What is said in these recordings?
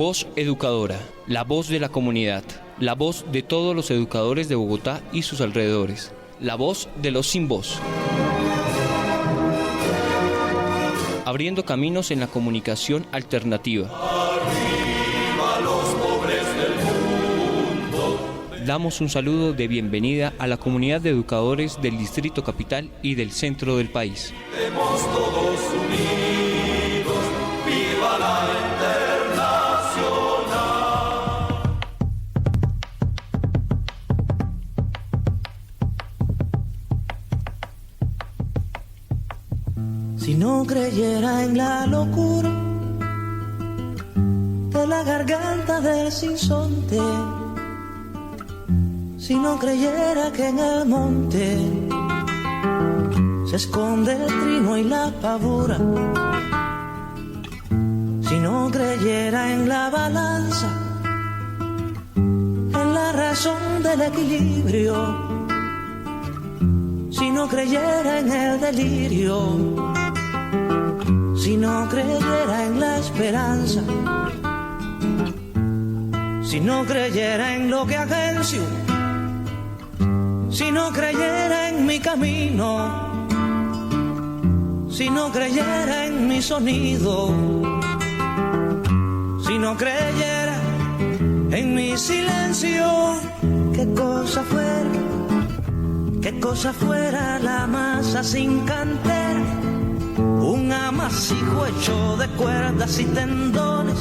Voz Educadora, la voz de la comunidad, la voz de todos los educadores de Bogotá y sus alrededores, la voz de los sin voz. Abriendo caminos en la comunicación alternativa. Arriba los pobres del mundo. Damos un saludo de bienvenida a la comunidad de educadores del Distrito Capital y del centro del país. Estemos todos unidos, viva la Si no creyera en la locura de la garganta del sinsonte, si no creyera que en el monte se esconde el trino y la pavura, si no creyera en la balanza, en la razón del equilibrio, si no creyera en el delirio, si no creyera en la esperanza, si no creyera en lo que agencio, si no creyera en mi camino, si no creyera en mi sonido, si no creyera en mi silencio, qué cosa fuera la masa sin cantera, un amasijo hecho de cuerdas y tendones,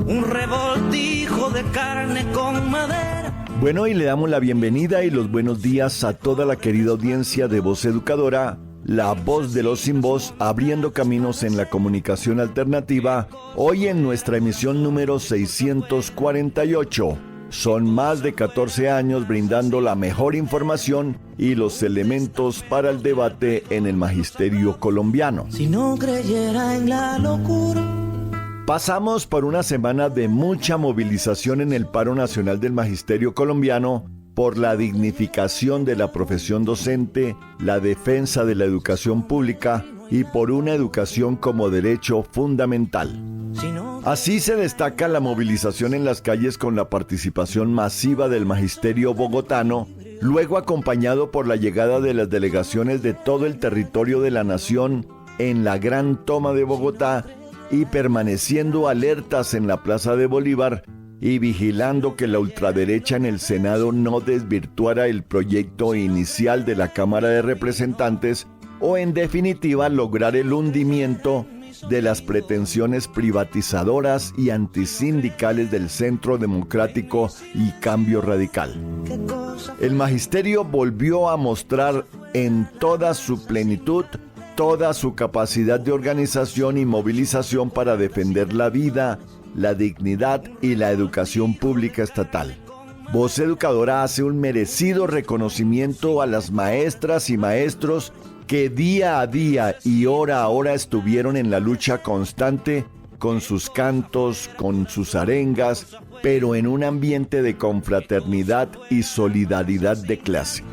un revoltijo de carne con madera. Bueno, y le damos la bienvenida y los buenos días a toda la querida audiencia de Voz Educadora, la voz de los sin voz, abriendo caminos en la comunicación alternativa, hoy en nuestra emisión número 648. Son más de 14 años brindando la mejor información y los elementos para el debate en el magisterio colombiano. Si no creyera en la locura. Pasamos por una semana de mucha movilización en el paro nacional del magisterio colombiano por la dignificación de la profesión docente, la defensa de la educación pública y por una educación como derecho fundamental. Así se destaca la movilización en las calles con la participación masiva del magisterio bogotano, luego acompañado por la llegada de las delegaciones de todo el territorio de la nación en la gran toma de Bogotá y permaneciendo alertas en la Plaza de Bolívar y vigilando que la ultraderecha en el Senado no desvirtuara el proyecto inicial de la Cámara de Representantes o en definitiva lograr el hundimiento de las pretensiones privatizadoras y antisindicales del Centro Democrático y Cambio Radical. El magisterio volvió a mostrar en toda su plenitud toda su capacidad de organización y movilización para defender la vida, la dignidad y la educación pública estatal. Voz Educadora hace un merecido reconocimiento a las maestras y maestros que día a día y hora a hora estuvieron en la lucha constante con sus cantos, con sus arengas, pero en un ambiente de confraternidad y solidaridad de clase.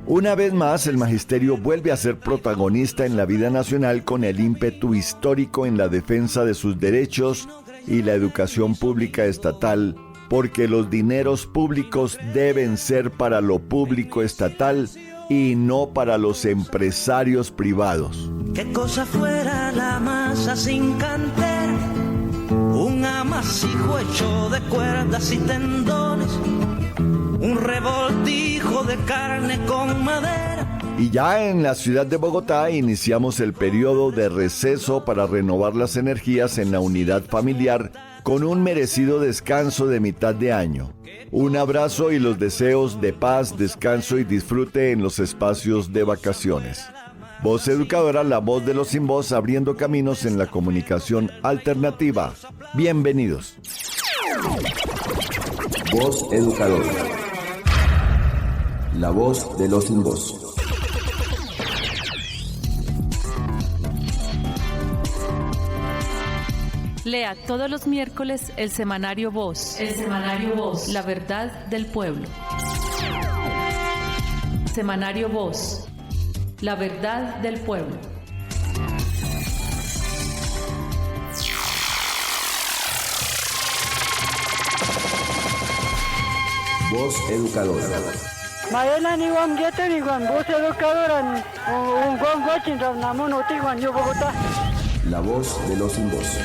Una vez más, el magisterio vuelve a ser protagonista en la vida nacional con el ímpetu histórico en la defensa de sus derechos y la educación pública estatal, porque los dineros públicos deben ser para lo público estatal y no para los empresarios privados. Qué cosa fuera la masa sin cantera, un amasijo hecho de cuerdas y tendones, un revoltijo de carne con madera. Y ya en la ciudad de Bogotá iniciamos el periodo de receso para renovar las energías en la unidad familiar con un merecido descanso de mitad de año. Un abrazo y los deseos de paz, descanso y disfrute en los espacios de vacaciones. Voz Educadora, la voz de los sin voz, abriendo caminos en la comunicación alternativa. Bienvenidos. Voz Educadora, la voz de los sin voz. Lea todos los miércoles el semanario Voz. El semanario Voz. La verdad del pueblo. Semanario Voz. La verdad del pueblo. Muy Voz Educadora. Maela ni guam yete ni guam, voz educadora ni un guam guachin ramnamo no te guam yo Bogotá. La voz de los sin voz.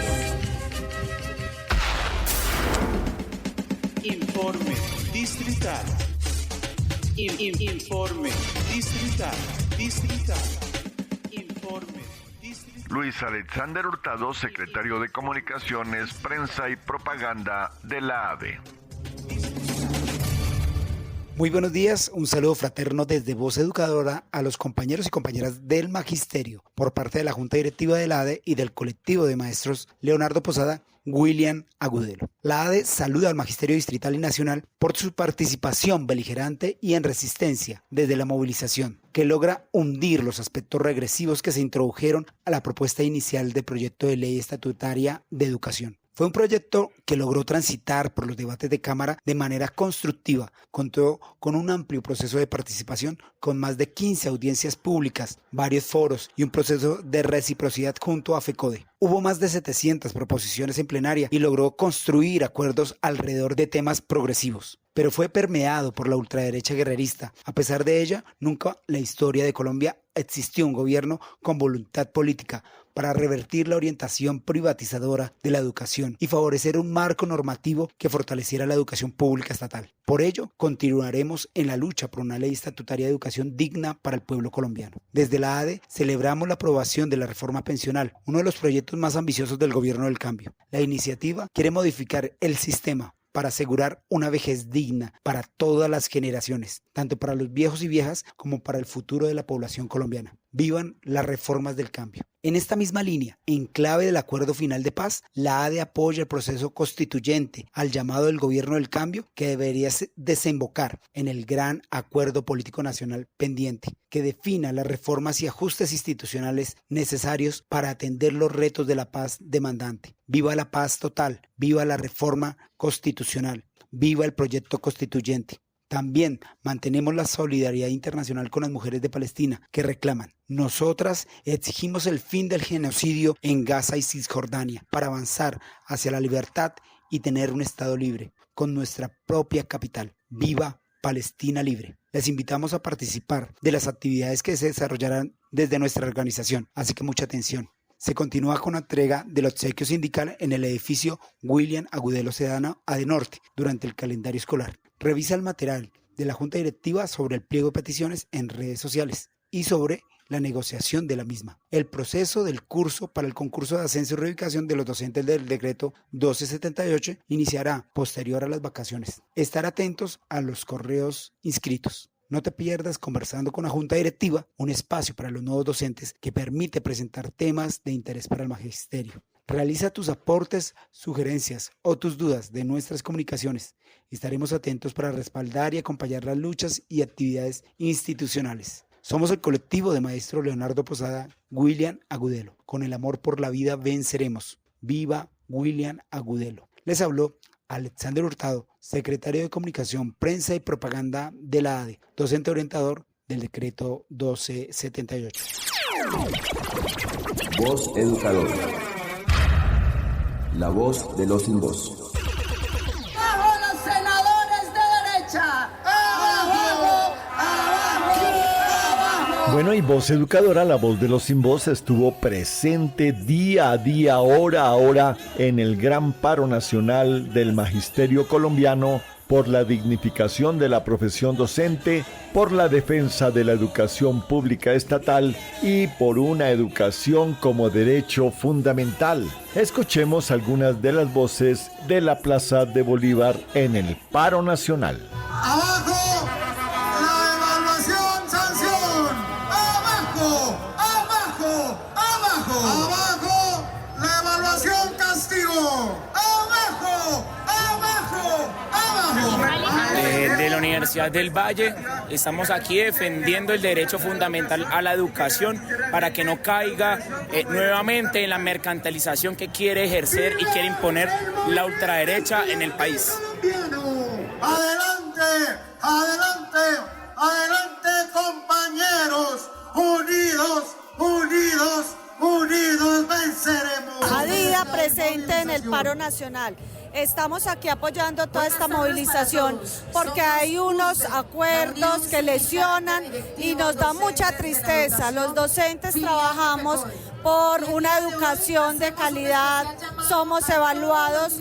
Informe distrital. Informe distrital. Informe distrital. Luis Alexander Hurtado, secretario de Comunicaciones, Prensa y Propaganda de la ADE. Muy buenos días, un saludo fraterno desde Voz Educadora a los compañeros y compañeras del Magisterio por parte de la Junta Directiva de la ADE y del colectivo de maestros Leonardo Posada, William Agudelo. La ADE saluda al Magisterio Distrital y Nacional por su participación beligerante y en resistencia desde la movilización, que logra hundir los aspectos regresivos que se introdujeron a la propuesta inicial del proyecto de ley estatutaria de educación. Fue un proyecto que logró transitar por los debates de Cámara de manera constructiva, contó con un amplio proceso de participación, con más de 15 audiencias públicas, varios foros y un proceso de reciprocidad junto a FECODE. Hubo más de 700 proposiciones en plenaria y logró construir acuerdos alrededor de temas progresivos. Pero fue permeado por la ultraderecha guerrerista. A pesar de ella, nunca en la historia de Colombia existió un gobierno con voluntad política para revertir la orientación privatizadora de la educación y favorecer un marco normativo que fortaleciera la educación pública estatal. Por ello, continuaremos en la lucha por una ley estatutaria de educación digna para el pueblo colombiano. Desde la ADE celebramos la aprobación de la reforma pensional, uno de los proyectos más ambiciosos del gobierno del cambio. La iniciativa quiere modificar el sistema para asegurar una vejez digna para todas las generaciones, tanto para los viejos y viejas como para el futuro de la población colombiana. Vivan las reformas del cambio. En esta misma línea, en clave del acuerdo final de paz, la ADE apoya el proceso constituyente al llamado del gobierno del cambio que debería desembocar en el gran acuerdo político nacional pendiente, que defina las reformas y ajustes institucionales necesarios para atender los retos de la paz demandante. Viva la paz total, viva la reforma constitucional, viva el proyecto constituyente. También mantenemos la solidaridad internacional con las mujeres de Palestina que reclaman. Nosotras exigimos el fin del genocidio en Gaza y Cisjordania para avanzar hacia la libertad y tener un Estado libre con nuestra propia capital. ¡Viva Palestina libre! Les invitamos a participar de las actividades que se desarrollarán desde nuestra organización, así que mucha atención. Se continúa con la entrega del obsequio sindical en el edificio William Agudelo Sedana Adenorte durante el calendario escolar. Revisa el material de la Junta Directiva sobre el pliego de peticiones en redes sociales y sobre la negociación de la misma. El proceso del curso para el concurso de ascenso y reubicación de los docentes del decreto 1278 iniciará posterior a las vacaciones. Estar atentos a los correos inscritos. No te pierdas Conversando con la Junta Directiva, un espacio para los nuevos docentes que permite presentar temas de interés para el magisterio. Realiza tus aportes, sugerencias o tus dudas de nuestras comunicaciones. Estaremos atentos para respaldar y acompañar las luchas y actividades institucionales. Somos el colectivo de maestro Leonardo Posada, William Agudelo. Con el amor por la vida venceremos. ¡Viva William Agudelo! Les habló Alexander Hurtado, secretario de Comunicación, Prensa y Propaganda de la ADE, docente orientador del decreto 1278. Voz Educadora. La voz de los sin voz. ¡Abajo los senadores de derecha! ¡Abajo! ¡Abajo! ¡Abajo! Bueno, y Voz Educadora, la voz de los sin voz, estuvo presente día a día, hora a hora, en el gran paro nacional del magisterio colombiano por la dignificación de la profesión docente, por la defensa de la educación pública estatal y por una educación como derecho fundamental. Escuchemos algunas de las voces de la Plaza de Bolívar en el paro nacional. ¡Abajo! ¡La evaluación sanción! ¡Abajo! ¡Abajo! ¡Abajo! ¡Abajo! ¡La evaluación castigo! ¡Abajo! ¡Abajo! De la Universidad del Valle estamos aquí defendiendo el derecho fundamental a la educación para que no caiga nuevamente en la mercantilización que quiere ejercer y quiere imponer la ultraderecha en el país. ¡Adelante! ¡Adelante! ¡Adelante, compañeros! ¡Unidos! ¡Unidos! ¡Unidos venceremos! A día presente en el paro nacional. estamos aquí apoyando toda esta movilización porque hay unos acuerdos que lesionan y nos da mucha tristeza. Los docentes trabajamos por una educación de calidad, somos evaluados,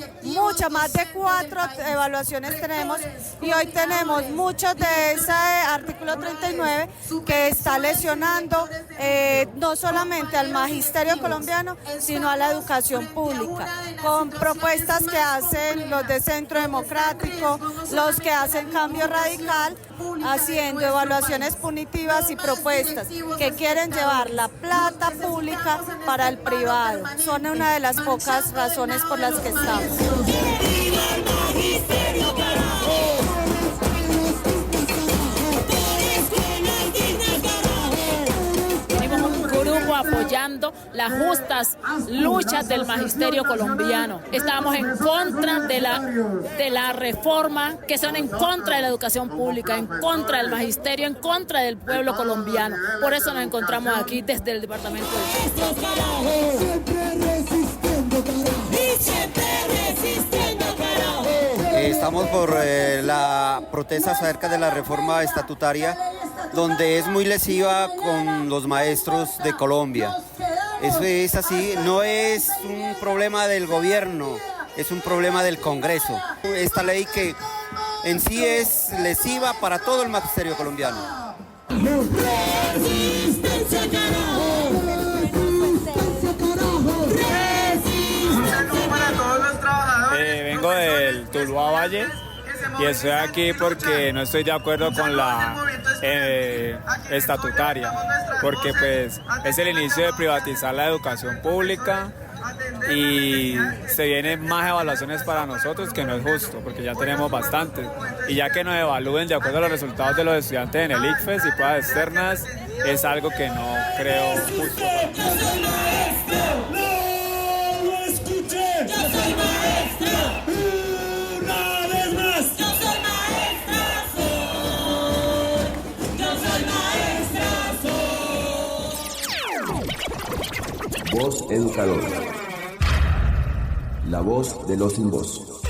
más de 4 evaluaciones tenemos y hoy tenemos muchos de ese artículo 39 que está lesionando no solamente al magisterio colombiano, sino a la educación pública, con propuestas que hacen los de Centro Democrático, los que hacen Cambio Radical, haciendo evaluaciones punitivas y propuestas que quieren llevar la plata pública para el privado. Son una de las pocas razones por las que estamos. Apoyando las justas luchas del magisterio colombiano. Estamos en contra de la reforma, que son en contra de la educación pública, en contra del magisterio, en contra del pueblo colombiano. Por eso nos encontramos aquí desde el departamento Estamos por la protesta acerca de la reforma estatutaria, donde es muy lesiva con los maestros de Colombia. Eso es así, no es un problema del gobierno, es un problema del Congreso. Esta ley que en sí es lesiva para todo el magisterio colombiano. Vengo del Tuluá Valle y estoy aquí porque no estoy de acuerdo con la estatutaria, porque pues es el inicio de privatizar la educación pública y se vienen más evaluaciones para nosotros, que no es justo, porque ya tenemos bastantes, y ya que nos evalúen de acuerdo a los resultados de los estudiantes en el ICFES y pruebas externas, es algo que no creo justo. Yo soy maestra, una vez más. Yo soy maestra, yo soy maestra, Voz educadora. La voz de los sin voz.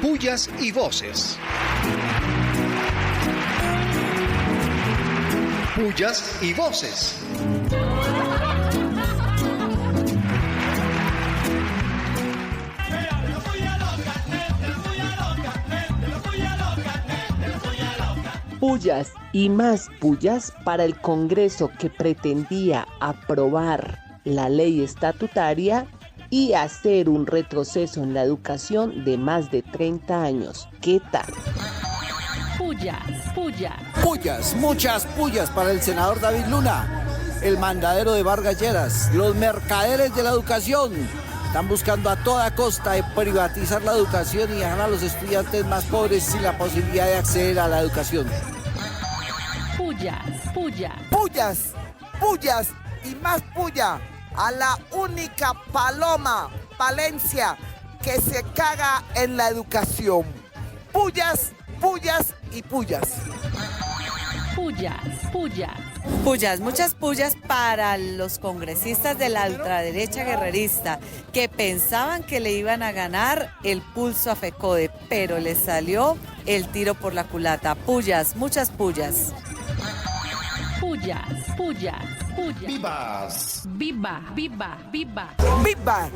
Pullas y voces. Pullas y voces. Pullas y más pullas para el Congreso que pretendía aprobar la ley estatutaria y hacer un retroceso en la educación de más de 30 años. ¿Qué tal? Pullas, pullas. Pullas, muchas pullas para el senador David Luna, el mandadero de Vargas Lleras. Los mercaderes de la educación están buscando a toda costa de privatizar la educación y dejar a los estudiantes más pobres sin la posibilidad de acceder a la educación. Pullas, pullas. Pullas, pullas y más puya a la única paloma, Palencia, que se caga en la educación. Pullas, pullas y pullas. Pullas, pullas. Pullas, muchas pullas para los congresistas de la ultraderecha guerrerista que pensaban que le iban a ganar el pulso a FECODE, pero les salió el tiro por la culata. Pullas, muchas pullas. Pullas, pullas, pullas. Vivas. Viva, viva, viva. Viva,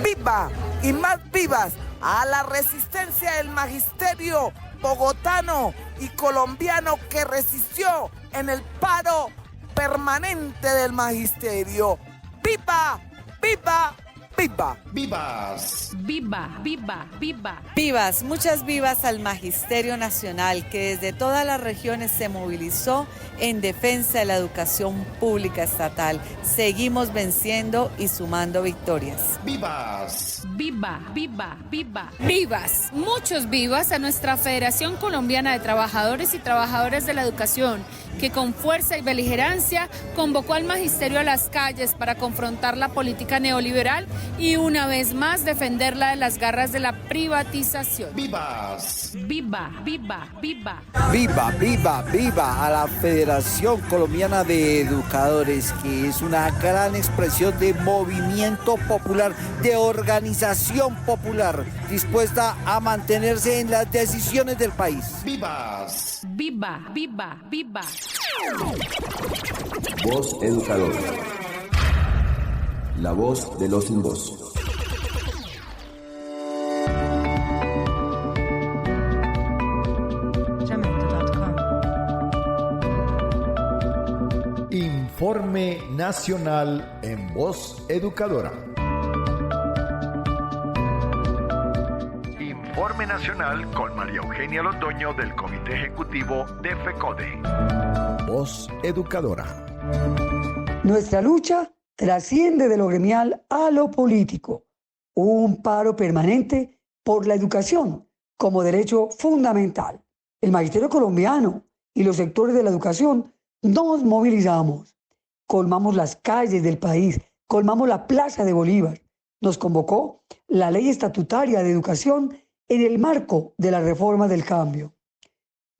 viva y más vivas a la resistencia del magisterio bogotano y colombiano que resistió en el paro permanente del magisterio. ¡Viva! ¡Viva! ¡Viva! Vivas. Viva, viva, viva. Vivas, muchas vivas al Magisterio Nacional que desde todas las regiones se movilizó en defensa de la educación pública estatal. Seguimos venciendo y sumando victorias. Vivas. Viva, viva, viva. Vivas, muchos vivas a nuestra Federación Colombiana de Trabajadores y Trabajadoras de la Educación, que con fuerza y beligerancia convocó al magisterio a las calles para confrontar la política neoliberal y una vez más defenderla de las garras de la privatización. ¡Vivas! Viva, viva, viva. Viva, viva, viva a la Federación Colombiana de Educadores, que es una gran expresión de movimiento popular, de organización popular, dispuesta a mantenerse en las decisiones del país. ¡Vivas! Viva, viva, viva. Voz Educadora. La voz de los sin voz. Informe Nacional en Voz Educadora. Informe Nacional con María Eugenia Londoño del Comité Ejecutivo de FECODE. Voz Educadora. Nuestra lucha trasciende de lo gremial a lo político. Un paro permanente por la educación como derecho fundamental. El magisterio colombiano y los sectores de la educación nos movilizamos. Colmamos las calles del país, colmamos la Plaza de Bolívar. Nos convocó la Ley Estatutaria de Educación en el marco de la reforma del cambio.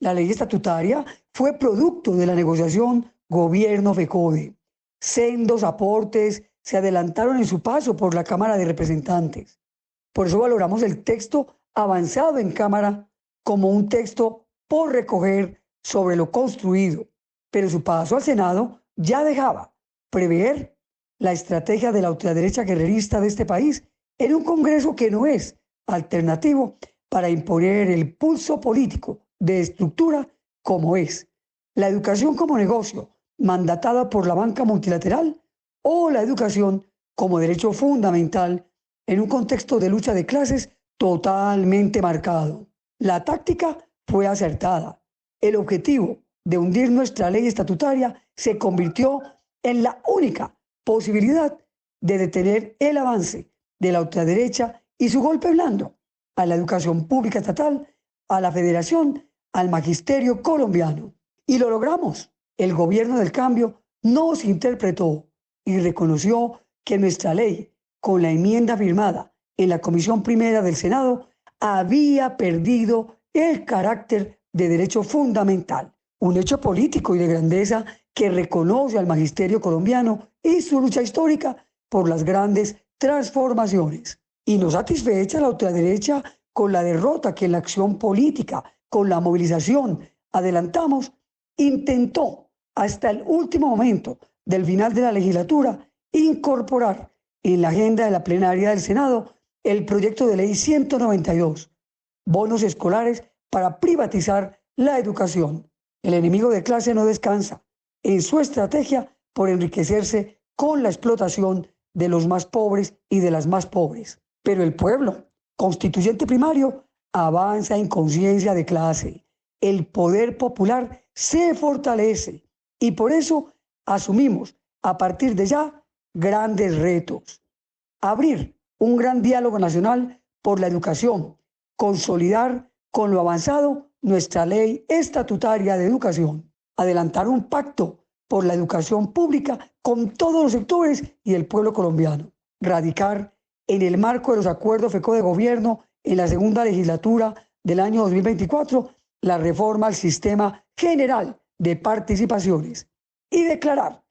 La ley estatutaria fue producto de la negociación gobierno-FECODE. Sendos aportes se adelantaron en su paso por la Cámara de Representantes. Por eso valoramos el texto avanzado en Cámara como un texto por recoger sobre lo construido, pero su paso al Senado ya dejaba prever la estrategia de la ultraderecha guerrerista de este país en un Congreso que no es alternativo para imponer el pulso político de estructura como es la educación como negocio mandatada por la banca multilateral o la educación como derecho fundamental en un contexto de lucha de clases totalmente marcado. La táctica fue acertada. El objetivo de hundir nuestra ley estatutaria se convirtió en la única posibilidad de detener el avance de la ultraderecha y su golpe blando a la educación pública estatal, a la federación, al magisterio colombiano. Y lo logramos. El gobierno del cambio nos interpretó y reconoció que nuestra ley, con la enmienda firmada en la Comisión Primera del Senado, había perdido el carácter de derecho fundamental. Un hecho político y de grandeza que reconoce al magisterio colombiano y su lucha histórica por las grandes transformaciones. Y nos satisfecha la ultraderecha con la derrota que en la acción política, con la movilización, adelantamos, intentó hasta el último momento del final de la legislatura incorporar en la agenda de la plenaria del Senado el proyecto de ley 192, bonos escolares para privatizar la educación. El enemigo de clase no descansa en su estrategia por enriquecerse con la explotación de los más pobres y de las más pobres. Pero el pueblo, constituyente primario, avanza en conciencia de clase. El poder popular se fortalece y por eso asumimos a partir de ya grandes retos. Abrir un gran diálogo nacional por la educación, consolidar con lo avanzado nuestra ley estatutaria de educación, adelantar un pacto por la educación pública con todos los sectores y el pueblo colombiano, radicar en el marco de los acuerdos FECODE de gobierno en la segunda legislatura del año 2024 la reforma al sistema general de participaciones y declarar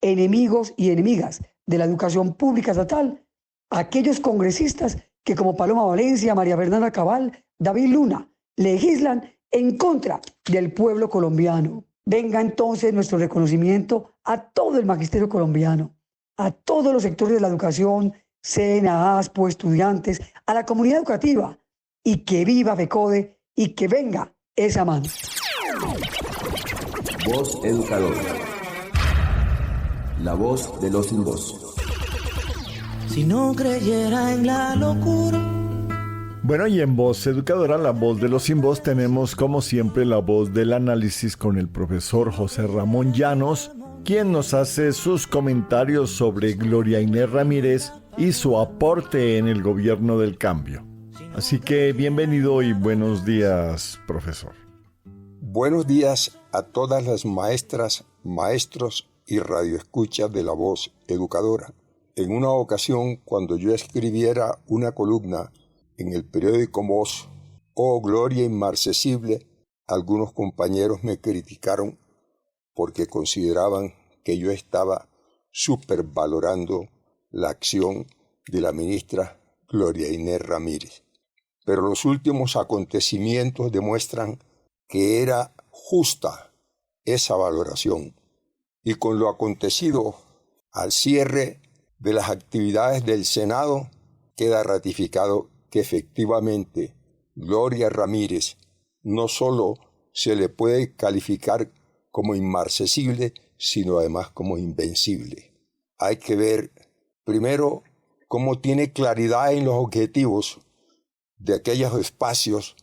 enemigos y enemigas de la educación pública estatal a aquellos congresistas que como Paloma Valencia, María Fernanda Cabal, David Luna, legislan en contra del pueblo colombiano. Venga entonces nuestro reconocimiento a todo el magisterio colombiano, a todos los sectores de la educación, SENA, ASPO, estudiantes, a la comunidad educativa, y que viva FECODE y que venga esa mano. Voz Educadora. La voz de los sin voz. Si no creyera en la locura. Bueno, y en Voz Educadora, la voz de los sin voz, tenemos como siempre la voz del análisis con el profesor José Ramón Llanos, quien nos hace sus comentarios sobre Gloria Inés Ramírez y su aporte en el gobierno del cambio. Así que bienvenido y buenos días, profesor. Buenos días a todas las maestras, maestros y radioescuchas de la Voz Educadora. en una ocasión cuando yo escribiera una columna en el periódico Voz, "Oh Gloria Inmarcesible", algunos compañeros me criticaron porque consideraban que yo estaba supervalorando la acción de la ministra Gloria Inés Ramírez. Pero los últimos acontecimientos demuestran que era justa esa valoración. Y con lo acontecido al cierre de las actividades del Senado, queda ratificado que efectivamente Gloria Ramírez no solo se le puede calificar como inmarcesible, sino además como invencible. Hay que ver primero cómo tiene claridad en los objetivos de aquellos espacios,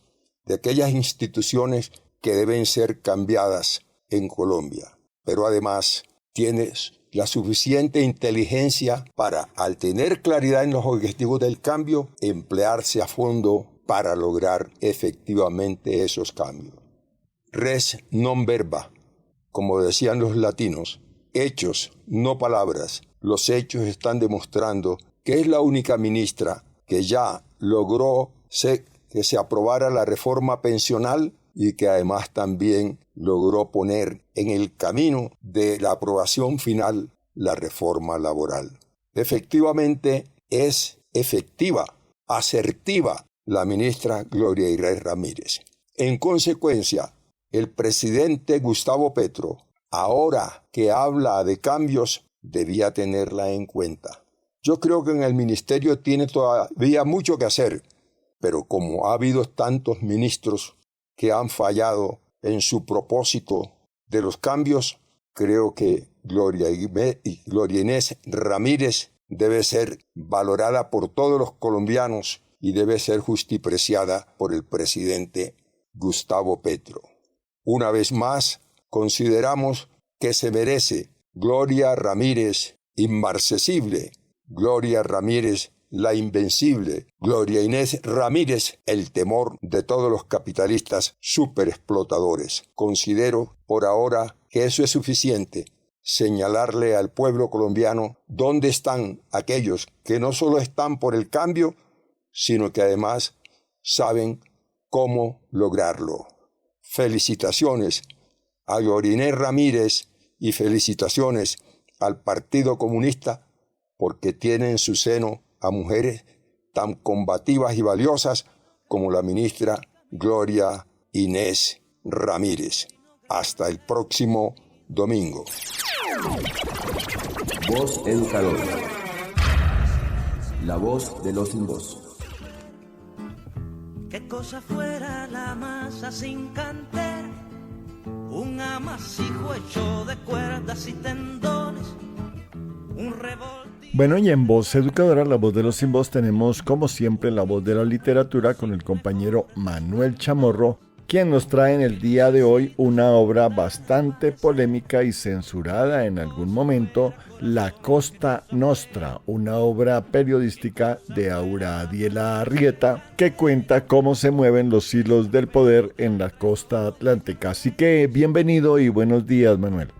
de aquellas instituciones que deben ser cambiadas en Colombia. Pero además tiene la suficiente inteligencia para, al tener claridad en los objetivos del cambio, emplearse a fondo para lograr efectivamente esos cambios. Res non verba, como decían los latinos, hechos, no palabras. Los hechos están demostrando que es la única ministra que ya logró que se aprobara la reforma pensional y que además también logró poner en el camino de la aprobación final la reforma laboral. Efectivamente es efectiva, asertiva la ministra Gloria Inés Ramírez. En consecuencia, el presidente Gustavo Petro, ahora que habla de cambios, debía tenerla en cuenta. Yo creo que en el ministerio tiene todavía mucho que hacer, pero como ha habido tantos ministros que han fallado en su propósito de los cambios, creo que Gloria Inés Ramírez debe ser valorada por todos los colombianos y debe ser justipreciada por el presidente Gustavo Petro. Una vez más, consideramos que se merece Gloria Ramírez inmarcesible, Gloria Ramírez la invencible, Gloria Inés Ramírez el temor de todos los capitalistas superexplotadores. Considero por ahora que eso es suficiente, señalarle al pueblo colombiano dónde están aquellos que no solo están por el cambio, sino que además saben cómo lograrlo. Felicitaciones a Gloria Inés Ramírez y felicitaciones al Partido Comunista porque tiene en su seno a mujeres tan combativas y valiosas como la ministra Gloria Inés Ramírez. Hasta el próximo domingo. Voz Educadora. La voz de los sin voz. Qué cosa fuera la masa sin cantera, un amasijo hecho de cuerdas y tendones, un revoltijo. Bueno, y en Voz Educadora, la voz de los sin voz, tenemos como siempre la voz de la literatura con el compañero Manuel Chamorro, quien nos trae en el día de hoy una obra bastante polémica y censurada en algún momento, La Costa Nostra, una obra periodística de Aura Adiela Arrieta que cuenta cómo se mueven los hilos del poder en la costa atlántica. Así que bienvenido y buenos días, Manuel.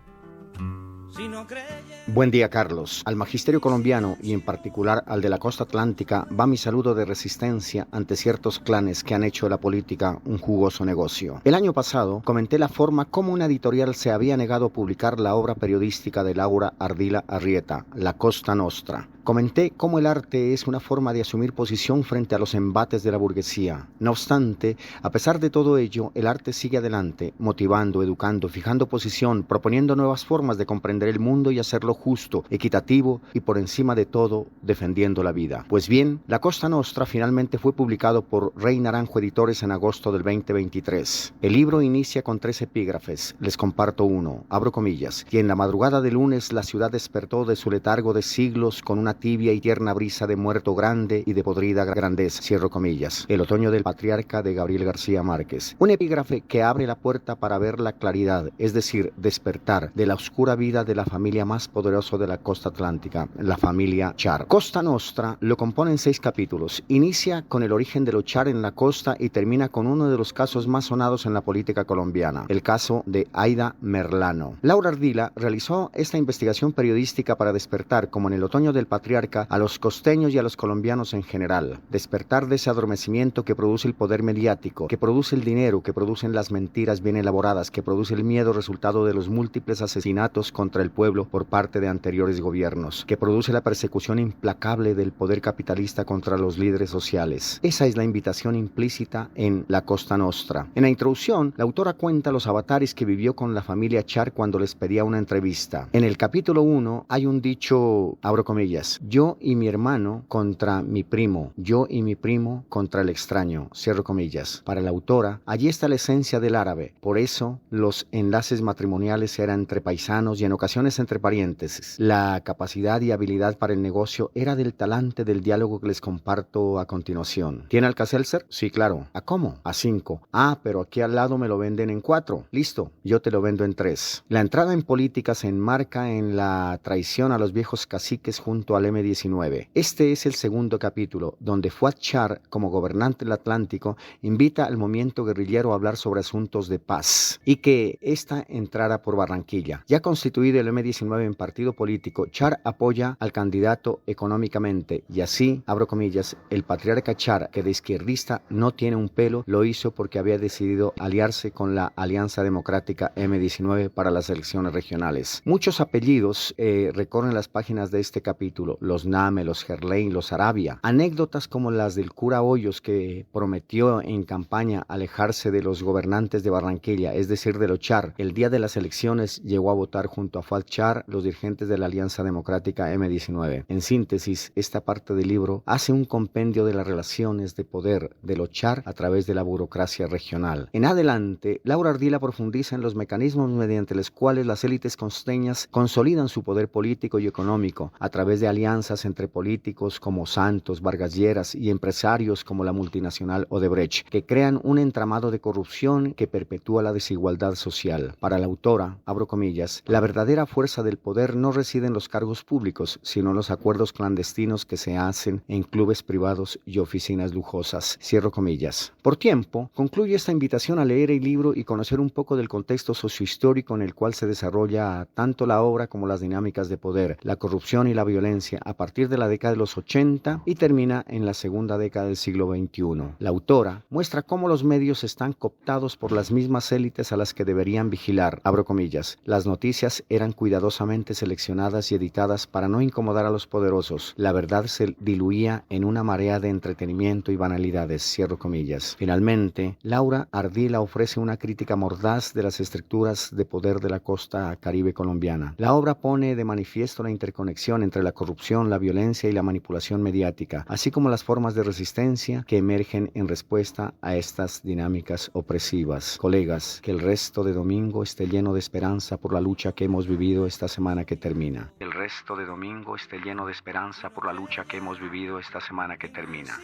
Buen día, Carlos. Al magisterio colombiano y en particular al de la costa atlántica va mi saludo de resistencia ante ciertos clanes que han hecho de la política un jugoso negocio. El año pasado comenté la forma como una editorial se había negado a publicar la obra periodística de Aura Adiela Arrieta, La Costa Nostra. Comenté cómo el arte es una forma de asumir posición frente a los embates de la burguesía. No obstante, a pesar de todo ello, el arte sigue adelante, motivando, educando, fijando posición, proponiendo nuevas formas de comprender el mundo y hacerlo justo, equitativo y por encima de todo, defendiendo la vida. Pues bien, La Costa Nostra finalmente fue publicado por Rey Naranjo Editores en agosto del 2023. El libro inicia con 3 epígrafes. Les comparto uno, abro comillas. Y en la madrugada de lunes la ciudad despertó de su letargo de siglos con una tibia y tierna brisa de muerto grande y de podrida grandeza, cierro comillas. El otoño del patriarca de Gabriel García Márquez. Un epígrafe que abre la puerta para ver la claridad, es decir, despertar de la oscura vida de la familia más poderosa poderoso de la costa atlántica, la familia Char. Costa Nostra lo componen 6 capítulos. Inicia con el origen de los Char en la costa y termina con uno de los casos más sonados en la política colombiana, el caso de Aida Merlano. Laura Ardila realizó esta investigación periodística para despertar, como en el otoño del patriarca, a los costeños y a los colombianos en general. Despertar de ese adormecimiento que produce el poder mediático, que produce el dinero, que producen las mentiras bien elaboradas, que produce el miedo resultado de los múltiples asesinatos contra el pueblo por parte de anteriores gobiernos, que produce la persecución implacable del poder capitalista contra los líderes sociales. Esa es la invitación implícita en La Costa Nostra. En la introducción, la autora cuenta los avatares que vivió con la familia Char cuando les pedía una entrevista. En el capítulo 1 hay un dicho, abro comillas, yo y mi hermano contra mi primo, yo y mi primo contra el extraño, cierro comillas. Para la autora, allí está la esencia del árabe. Por eso, los enlaces matrimoniales eran entre paisanos y en ocasiones entre parientes. La capacidad y habilidad para el negocio era del talante del diálogo que les comparto a continuación. ¿Tiene Alka-Seltzer? Sí, claro. ¿A cómo? A 5. Ah, pero aquí al lado me lo venden en 4. Listo, yo te lo vendo en 3. La entrada en política se enmarca en la traición a los viejos caciques junto al M-19. Este es el segundo capítulo, donde Fuad Char, como gobernante del Atlántico, invita al movimiento guerrillero a hablar sobre asuntos de paz y que ésta entrara por Barranquilla. Ya constituido el M-19 en partido político, Char apoya al candidato económicamente y así, abro comillas, el patriarca Char, que de izquierdista no tiene un pelo, lo hizo porque había decidido aliarse con la Alianza Democrática M-19 para las elecciones regionales. Muchos apellidos recorren las páginas de este capítulo, los Name, los Gerlain, los Arabia. Anécdotas como las del cura Hoyos, que prometió en campaña alejarse de los gobernantes de Barranquilla, es decir, de los Char. El día de las elecciones llegó a votar junto a Fuad Char, los dirigentes de la Alianza Democrática M-19. En síntesis, esta parte del libro hace un compendio de las relaciones de poder de los Char a través de la burocracia regional. En adelante, Laura Ardila profundiza en los mecanismos mediante los cuales las élites costeñas consolidan su poder político y económico a través de alianzas entre políticos como Santos, Vargas Lleras y empresarios como la multinacional Odebrecht, que crean un entramado de corrupción que perpetúa la desigualdad social. Para la autora, abro comillas, la verdadera fuerza del poder no reside en los cargos públicos, sino en los acuerdos clandestinos que se hacen en clubes privados y oficinas lujosas, cierro comillas. Por tiempo, concluye esta invitación a leer el libro y conocer un poco del contexto sociohistórico en el cual se desarrolla tanto la obra como las dinámicas de poder, la corrupción y la violencia a partir de la década de los 80 y termina en la segunda década del siglo XXI. La autora muestra cómo los medios están cooptados por las mismas élites a las que deberían vigilar, abro comillas. Las noticias eran cuidadosamente seleccionadas y editadas para no incomodar a los poderosos. La verdad se diluía en una marea de entretenimiento y banalidades, cierro comillas. Finalmente, Laura Ardila ofrece una crítica mordaz de las estructuras de poder de la costa caribe colombiana. La obra pone de manifiesto la interconexión entre la corrupción, la violencia y la manipulación mediática, así como las formas de resistencia que emergen en respuesta a estas dinámicas opresivas. Colegas, que el resto de domingo esté lleno de esperanza por la lucha que hemos vivido esta semana que termina. El resto de domingo esté lleno de esperanza por la lucha que hemos vivido esta semana que termina.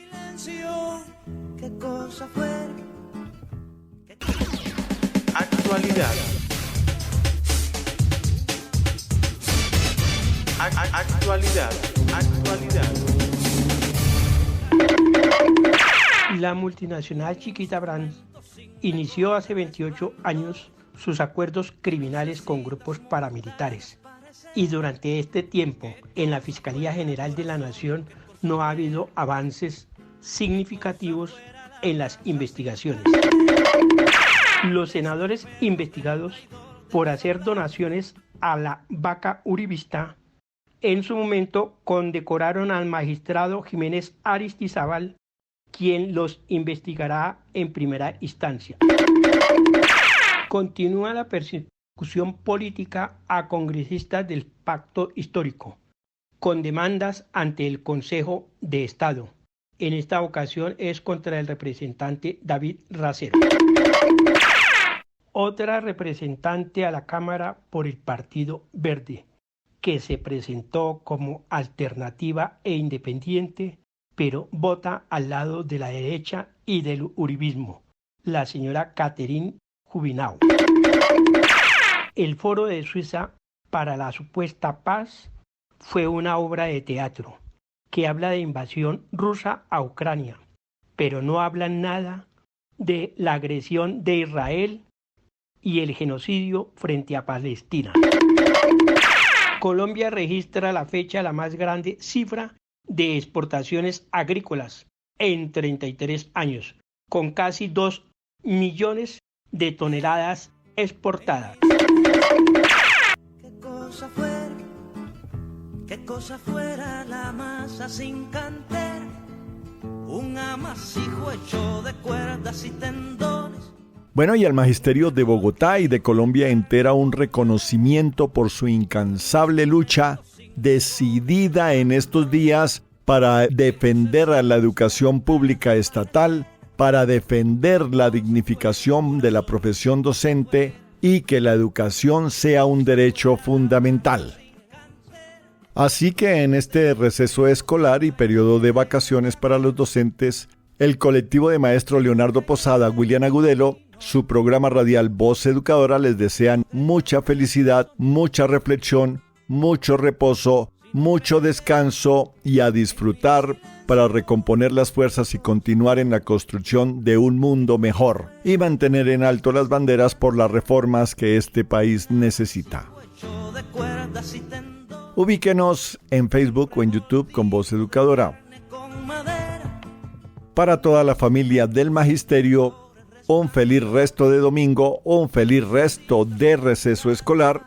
¿Qué cosa fue? Actualidad. Actualidad. La multinacional Chiquita Brands inició hace 28 años sus acuerdos criminales con grupos paramilitares y durante este tiempo en la Fiscalía General de la Nación no ha habido avances significativos en las investigaciones. Los senadores investigados por hacer donaciones a la vaca uribista en su momento condecoraron al magistrado Jiménez Aristizábal, quien los investigará en primera instancia. Continúa la persecución política a congresistas del Pacto Histórico, con demandas ante el Consejo de Estado. En esta ocasión es contra el representante David Racero. Otra representante a la Cámara por el Partido Verde, que se presentó como alternativa e independiente, pero vota al lado de la derecha y del uribismo, la señora Catherine Jubinau. El Foro de Suiza para la supuesta paz fue una obra de teatro que habla de invasión rusa a Ucrania, pero no habla nada de la agresión de Israel y el genocidio frente a Palestina. Colombia registra la fecha la más grande cifra de exportaciones agrícolas en 33 años, con casi 2 millones de toneladas exportadas. Qué cosa fuera la masa sin cantera, un amasijo hecho de cuerdas y tendones. Bueno, y al Magisterio de Bogotá y de Colombia entera un reconocimiento por su incansable lucha decidida en estos días para defender a la educación pública estatal, para defender la dignificación de la profesión docente y que la educación sea un derecho fundamental. Así que en este receso escolar y periodo de vacaciones para los docentes, el colectivo de maestro Leonardo Posada, William Agudelo, su programa radial Voz Educadora les desean mucha felicidad, mucha reflexión, mucho reposo, mucho descanso y a disfrutar para recomponer las fuerzas y continuar en la construcción de un mundo mejor y mantener en alto las banderas por las reformas que este país necesita. Ubíquenos en Facebook o en YouTube con Voz Educadora. Para toda la familia del Magisterio, un feliz resto de domingo, un feliz resto de receso escolar,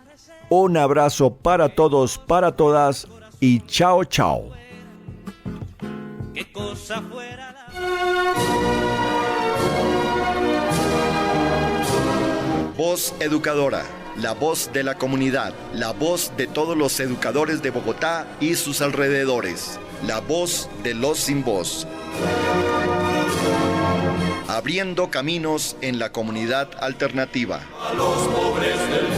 un abrazo para todos, para todas y chao, chao. Qué cosa fuera Voz Educadora, la voz de la comunidad, la voz de todos los educadores de Bogotá y sus alrededores, la voz de los sin voz. Abriendo caminos en la comunidad alternativa. A los pobres del